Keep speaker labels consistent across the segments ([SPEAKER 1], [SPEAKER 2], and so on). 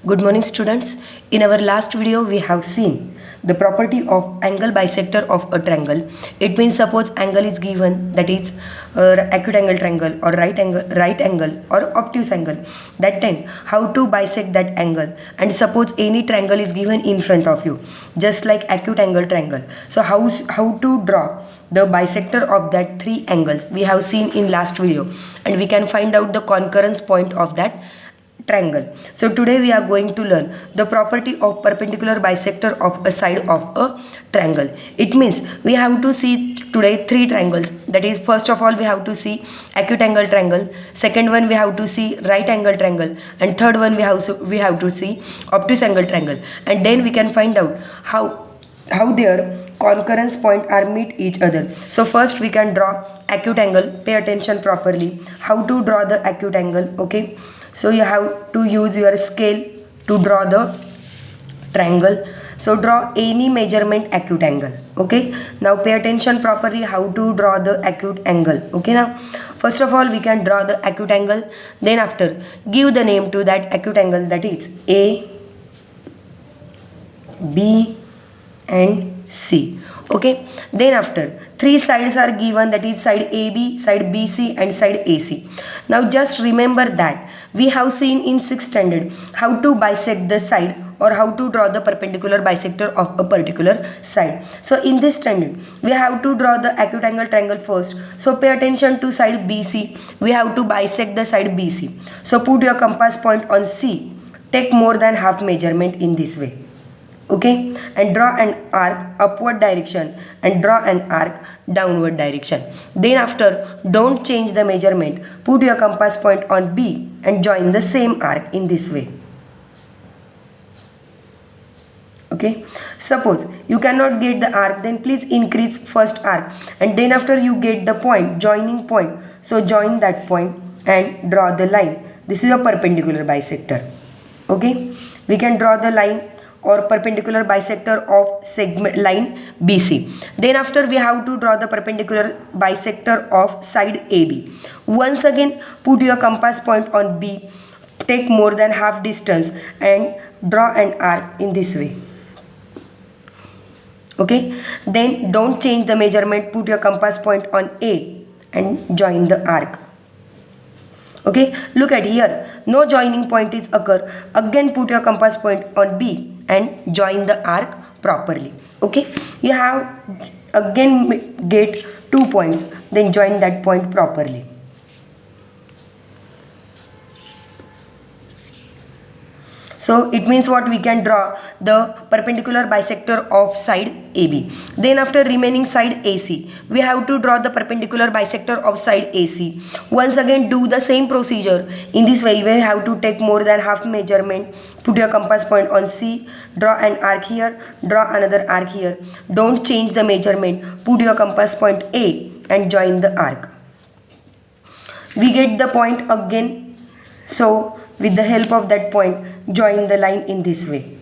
[SPEAKER 1] Good morning students. In our last video we have seen the property of angle bisector of a triangle. It means suppose angle is given, that is acute angle triangle or right angle or obtuse angle. That time how to bisect that angle, and suppose any triangle is given in front of you just like acute angle triangle. So how to draw the bisector of that three angles we have seen in last video, and we can find out the concurrence point of that triangle. So today we are going to learn the property of perpendicular bisector of a side of a triangle. It means we have to see today three triangles. That is, first of all we have to see acute angle triangle, second one we have to see right angle triangle, and third one we have to see obtuse angle triangle. And then we can find out how their concurrence point are meet each other. So first we can draw acute angle. Pay attention properly how to draw the acute angle. Okay, so you have to use your scale to draw the triangle. So draw any measurement acute angle. Okay, now pay attention properly how to draw the acute angle. Okay, now first of all we can draw the acute angle, then after give the name to that acute angle, that is A, B and C. Okay, then after three sides are given, that is side AB, side BC and side AC. Now just remember that we have seen in 6th standard how to bisect the side or how to draw the perpendicular bisector of a particular side. So in this standard we have to draw the acute angle triangle first. So pay attention to side BC. We have to bisect the side BC. So put your compass point on C. Take more than half measurement in this way. Okay, and draw an arc upward direction and draw an arc downward direction. Then after don't change the measurement. Put your compass point on B and join the same arc in this way. Okay, suppose you cannot get the arc, then please increase first arc, and then after you get the point, joining point, so join that point and draw the line. This is a perpendicular bisector. Okay, we can draw the line or perpendicular bisector of segment line BC. Then after we have to draw the perpendicular bisector of side AB. Once again put your compass point on B, take more than half distance and draw an arc in this way. Okay, then don't change the measurement. Put your compass point on A and join the arc. Okay, look at here, no joining point is occur. Again put your compass point on B and join the arc properly. Okay, you have again get 2 points, then join that point properly. So it means what, we can draw the perpendicular bisector of side AB. Then after remaining side AC, we have to draw the perpendicular bisector of side AC. Once again do the same procedure. In this way we have to take more than half measurement. Put your compass point on C, draw an arc here, draw another arc here. Don't change the measurement. Put your compass point A and join the arc. We get the point again. So with the help of that point, join the line in this way.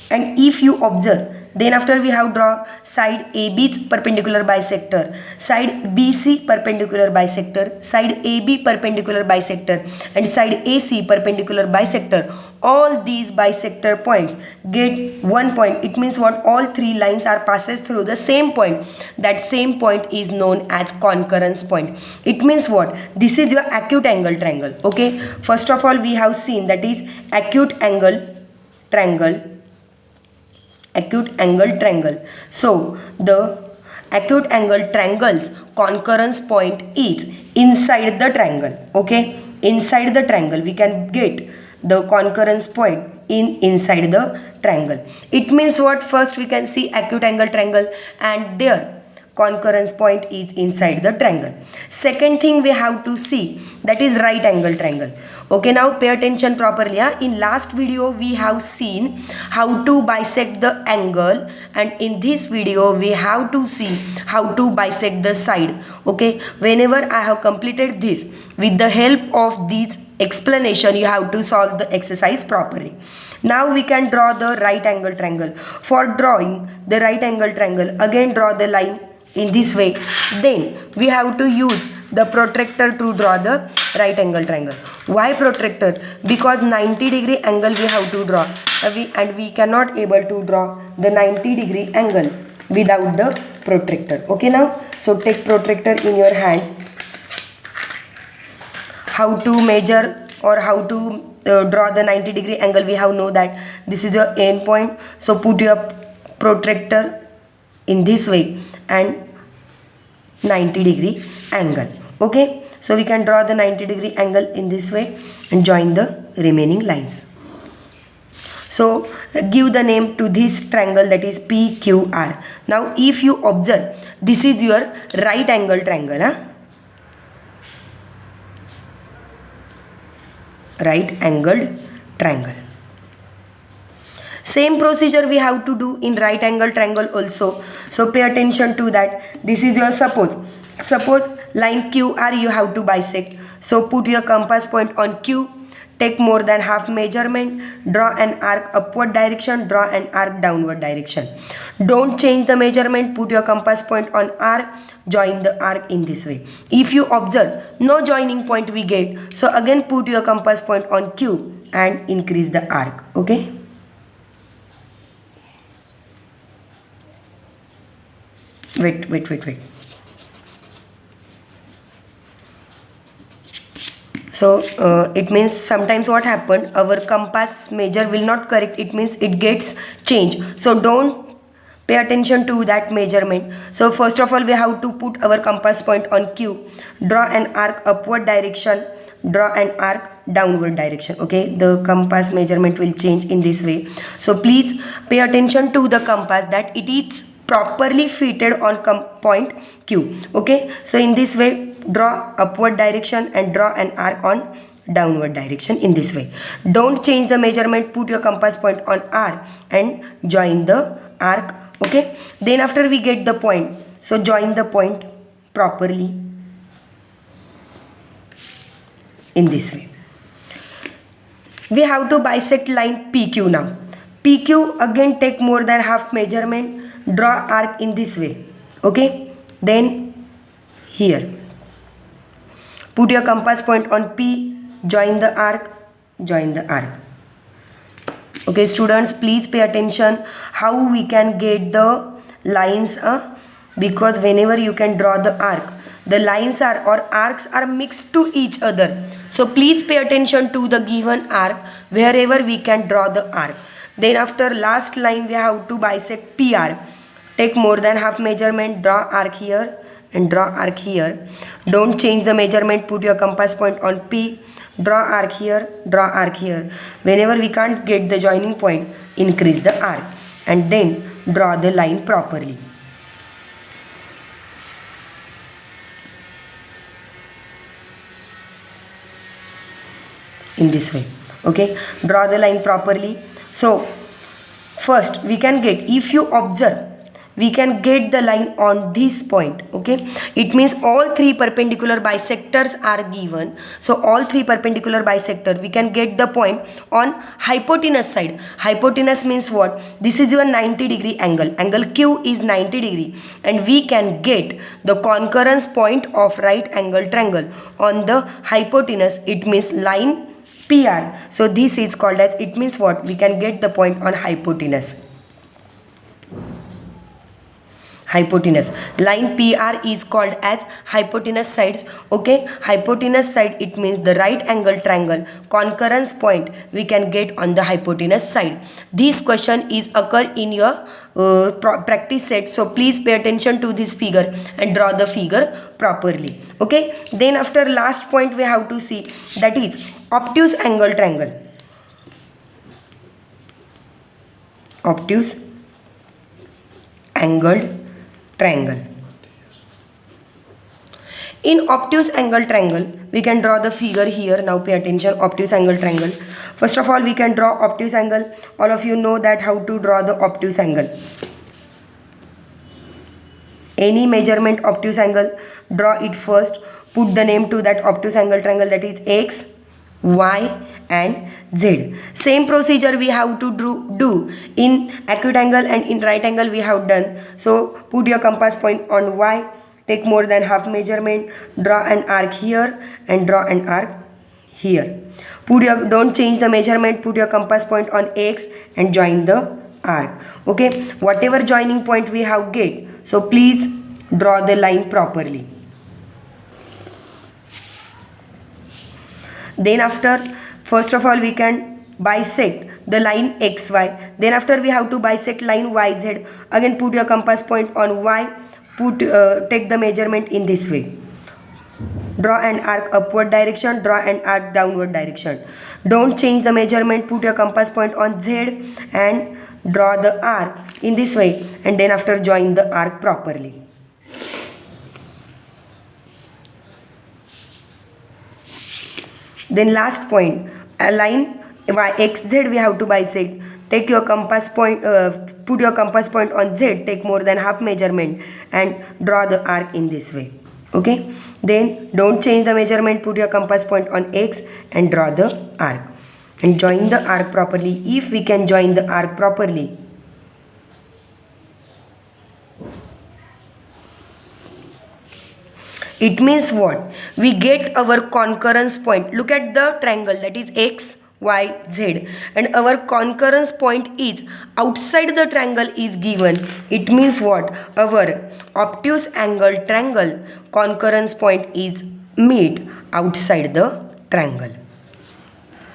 [SPEAKER 1] And if you observe, then after we have draw side AB's perpendicular bisector, side BC perpendicular bisector, side AB perpendicular bisector and side AC perpendicular bisector. All these bisector points get 1 point. It means what, all three lines are passes through the same point. That same point is known as concurrence point. It means what, this is your acute angle triangle. Okay, first of all we have seen, that is acute angle triangle. Acute angle triangle. So the acute angle triangle's concurrence point is inside the triangle. Okay, inside the triangle we can get the concurrence point inside the triangle. It means what, first we can see acute angle triangle and their concurrence point is inside the triangle. Second thing we have to see, that is right angle triangle. Okay, now pay attention properly. In last video we have seen how to bisect the angle, and in this video we have to see how to bisect the side. Okay, whenever I have completed this, with the help of this explanation you have to solve the exercise properly. Now we can draw the right angle triangle. For drawing the right angle triangle, again draw the line in this way. Then we have to use the protractor to draw the right angle triangle. Why protractor? Because 90-degree angle we have to draw, and we cannot able to draw the 90-degree angle without the protractor. Okay, now so take protractor in your hand. How to measure or how to draw the 90-degree angle? We have know that this is your end point, so put your protractor in this way and 90-degree angle. Okay, so we can draw the 90-degree angle in this way and join the remaining lines. So give the name to this triangle, that is PQR. Now if you observe, this is your right angle triangle, right angled triangle. Same procedure we have to do in right angle triangle also. So pay attention to that. This is your suppose line QR you have to bisect. So put your compass point on Q, take more than half measurement, draw an arc upward direction, draw an arc downward direction. Don't change the measurement, put your compass point on R, join the arc in this way. If you observe no joining point we get, so again put your compass point on Q and increase the arc. Okay, wait. So it means sometimes what happened, our compass measure will not correct, it means it gets changed. So don't pay attention to that measurement. So first of all we have to put our compass point on Q, draw an arc upward direction, draw an arc downward direction. Okay, the compass measurement will change in this way. So please pay attention to the compass that it is properly fitted on point Q. Okay, so in this way draw upward direction and draw an arc on downward direction in this way. Don't change the measurement, put your compass point on R and join the arc. Okay, then after we get the point, so join the point properly in this way. We have to bisect line PQ now. PQ, again take more than half measurement, draw arc in this way. Okay, then here put your compass point on P, join the arc, join the arc. Okay students, please pay attention how we can get the lines, because whenever you can draw the arc, the lines are or arcs are mixed to each other. So please pay attention to the given arc wherever we can draw the arc. Then after last line we have to bisect PR. Take more than half measurement, draw arc here and draw arc here. Don't change the measurement, put your compass point on P, draw arc here, draw arc here. Whenever we can't get the joining point, increase the arc and then draw the line properly. In this way. Okay, draw the line properly. So first we can get, if you observe, we can get the line on this point. Okay, it means all three perpendicular bisectors are given. So all three perpendicular bisector, we can get the point on hypotenuse side. Hypotenuse means what? This is your 90-degree angle. Angle Q is 90 degree and we can get the concurrence point of right angle triangle on the hypotenuse. It means line PR. So this is called as, it means what? We can get the point on hypotenuse. Hypotenuse. Line PR is called as hypotenuse sides. Okay, hypotenuse side, it means the right angle triangle concurrence point we can get on the hypotenuse side. This question is occur in your practice set. So please pay attention to this figure and draw the figure properly. Okay, then after last point we have to see, that is obtuse angle triangle. Obtuse angled triangle. In obtuse angle triangle, we can draw the figure here. Now pay attention, obtuse angle triangle. First of all, we can draw obtuse angle. All of you know that how to draw the obtuse angle. Any measurement obtuse angle, draw it first. Put the name to that obtuse angle triangle, that is X, Y and Z. Same procedure we have to do in acute angle and in right angle we have done. So put your compass point on Y, take more than half measurement, draw an arc here and draw an arc here. Don't change the measurement, put your compass point on X and join the arc. Okay, whatever joining point we have get, so please draw the line properly. Then after, first of all we can bisect the line XY. Then after we have to bisect line YZ. Again put your compass point on Y, take the measurement in this way. Draw an arc upward direction, draw an arc downward direction. Don't change the measurement, put your compass point on Z and draw the arc in this way, and then after join the arc properly. Then last point, a line YXZ we have to bisect. Take your compass point, put your compass point on Z, take more than half measurement and draw the arc in this way. Okay, then don't change the measurement, put your compass point on X and draw the arc and join the arc properly. If we can join the arc properly, it means what? We get our concurrence point. Look at the triangle, that is X, Y, Z, and our concurrence point is outside the triangle is given. It means what? Our obtuse angle triangle concurrence point is meet outside the triangle.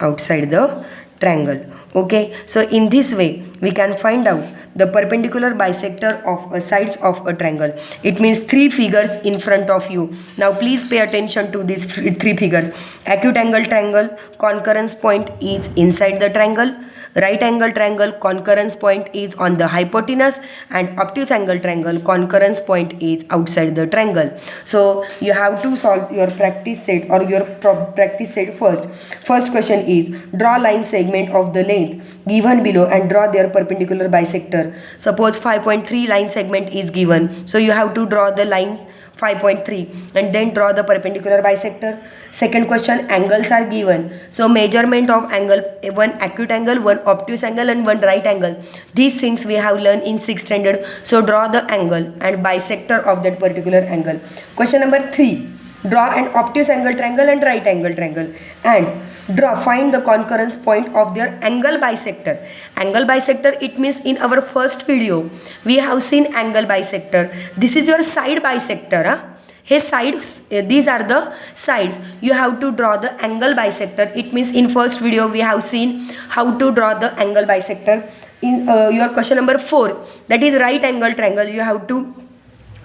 [SPEAKER 1] Outside the triangle. Okay, so in this way we can find out the perpendicular bisector of sides of a triangle. It means three figures in front of you. Now please pay attention to these three figures. Acute angle triangle, concurrence point is inside the triangle. Right angle triangle, concurrence point is on the hypotenuse, and obtuse angle triangle, concurrence point is outside the triangle. So you have to solve your practice set or your practice set first. First question is, draw line segment of the length given below and draw their perpendicular bisector. Suppose 5.3 line segment is given, so you have to draw the line 5.3 and then draw the perpendicular bisector. Second question, angles are given, so measurement of angle, one acute angle, one obtuse angle and one right angle. These things we have learned in 6th standard, so draw the angle and bisector of that particular angle. Question number 3, draw an obtuse angle triangle and right angle triangle and find the concurrence point of their angle bisector. Angle bisector, it means in our first video we have seen angle bisector. This is your side bisector. His sides, these are the sides. You have to draw the angle bisector. It means in first video we have seen how to draw the angle bisector. In your question number 4, that is right angle triangle, you have to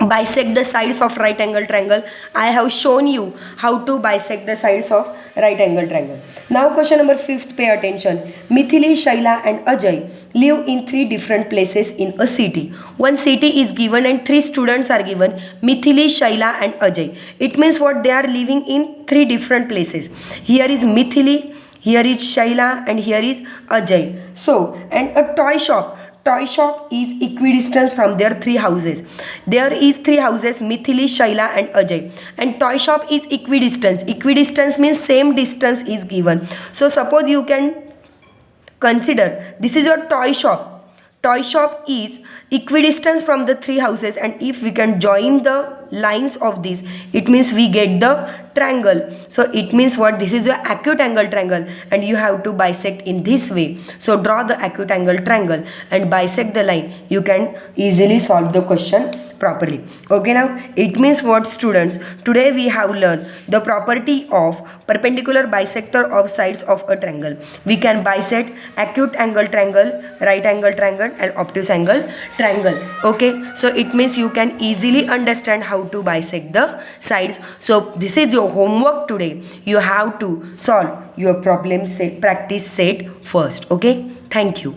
[SPEAKER 1] bisect the sides of right angle triangle. I have shown you how to bisect the sides of right angle triangle. Now question number 5, pay attention. Mithili, Shaila and Ajay live in 3 different places in a city. One city is given and 3 students are given, Mithili, Shaila and Ajay. It means what? They are living in 3 different places. Here is Mithili, here is Shaila and here is Ajay. So, and a toy shop is equidistant from their 3 houses. There is 3 houses, Mithili, Shaila and Ajay, and toy shop is equidistant. Equidistance means same distance is given. So suppose you can consider this is your toy shop. Toy shop is equidistant from the 3 houses, and if we can join the lines of this, it means we get the triangle. So it means what? This is your acute angle triangle and you have to bisect in this way. So draw the acute angle triangle and bisect the line. You can easily solve the question properly. Okay, now it means what, students? Today we have learned the property of perpendicular bisector of sides of a triangle. We can bisect acute angle triangle, right angle triangle and obtuse angle triangle. Okay, so it means you can easily understand how to bisect the sides. So this is your homework today. You have to solve your problem set, practice set first. Okay, thank you.